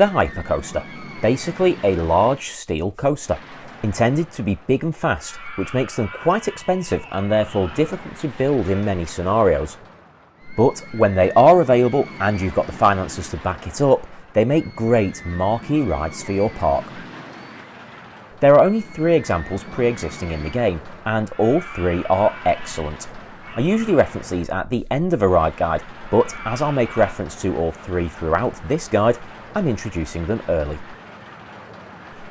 The Hypercoaster, basically a large steel coaster, intended to be big and fast, which makes them quite expensive and therefore difficult to build in many scenarios. But when they are available and you've got the finances to back it up, they make great marquee rides for your park. There are only 3 examples pre-existing in the game, and all 3 are excellent. I usually reference these at the end of a ride guide, but as I'll make reference to all 3 throughout this guide, I'm introducing them early.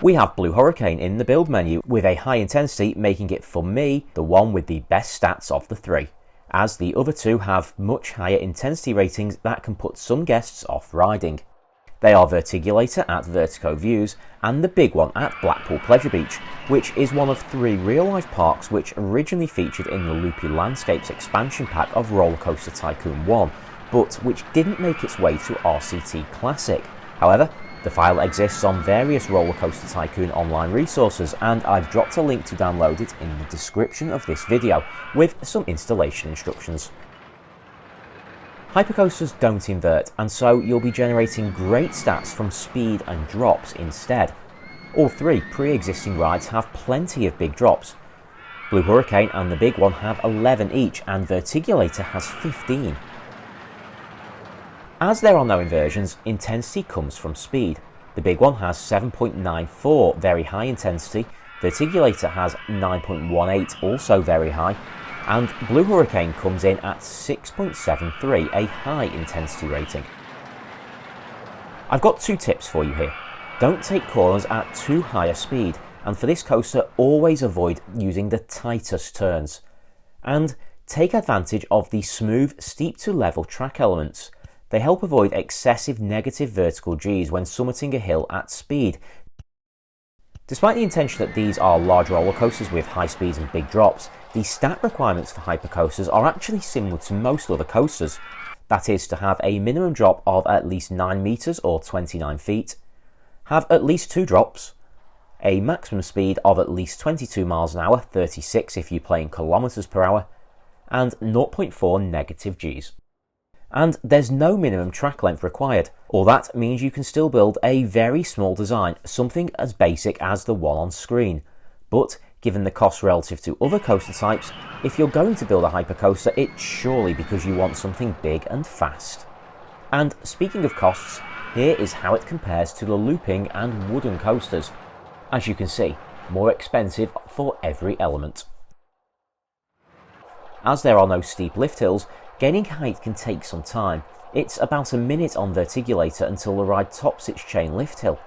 We have Blue Hurricane in the build menu, with a high intensity making it, for me, the one with the best stats of the 3, as the other 2 have much higher intensity ratings that can put some guests off riding. They are Vertigulator at Vertigo Views and the Big One at Blackpool Pleasure Beach, which is one of 3 real-life parks which originally featured in the Loopy Landscapes expansion pack of Rollercoaster Tycoon 1, but which didn't make its way to RCT Classic. However, the file exists on various Rollercoaster Tycoon online resources, and I've dropped a link to download it in the description of this video, with some installation instructions. Hypercoasters don't invert, and so you'll be generating great stats from speed and drops instead. All 3 pre-existing rides have plenty of big drops. Blue Hurricane and the Big One have 11 each, and Vertigulator has 15. As there are no inversions, intensity comes from speed. The Big One has 7.94, very high intensity, Vertigulator has 9.18, also very high, and Blue Hurricane comes in at 6.73, a high intensity rating. I've got 2 tips for you here. Don't take corners at too high a speed, and for this coaster always avoid using the tightest turns. And take advantage of the smooth, steep to level track elements. They help avoid excessive negative vertical Gs when summiting a hill at speed. Despite the intention that these are large roller coasters with high speeds and big drops, the stat requirements for hypercoasters are actually similar to most other coasters. That is, to have a minimum drop of at least 9 meters or 29 feet, have at least 2 drops, a maximum speed of at least 22 miles an hour, 36 if you play in kilometers per hour, and 0.4 negative Gs. And there's no minimum track length required. All that means you can still build a very small design, something as basic as the one on screen. But given the cost relative to other coaster types, if you're going to build a hypercoaster, it's surely because you want something big and fast. And speaking of costs, here is how it compares to the looping and wooden coasters. As you can see, more expensive for every element. As there are no steep lift hills, gaining height can take some time. It's about a minute on Vertigulator until the ride tops its chain lift hill.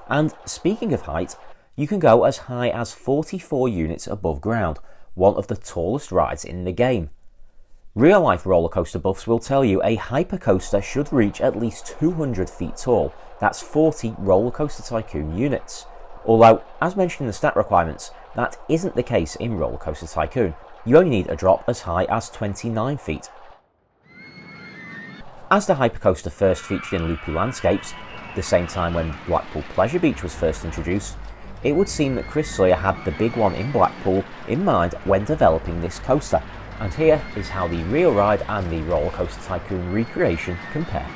And speaking of height, you can go as high as 44 units above ground, one of the tallest rides in the game. Real-life roller coaster buffs will tell you a hypercoaster should reach at least 200 feet tall. That's 40 Rollercoaster Tycoon units. Although, as mentioned in the stat requirements, that isn't the case in Rollercoaster Tycoon. You only need a drop as high as 29 feet. As the hypercoaster first featured in Loopy Landscapes, the same time when Blackpool Pleasure Beach was first introduced, it would seem that Chris Sawyer had the Big One in Blackpool in mind when developing this coaster, and here is how the real ride and the Rollercoaster Tycoon recreation compare.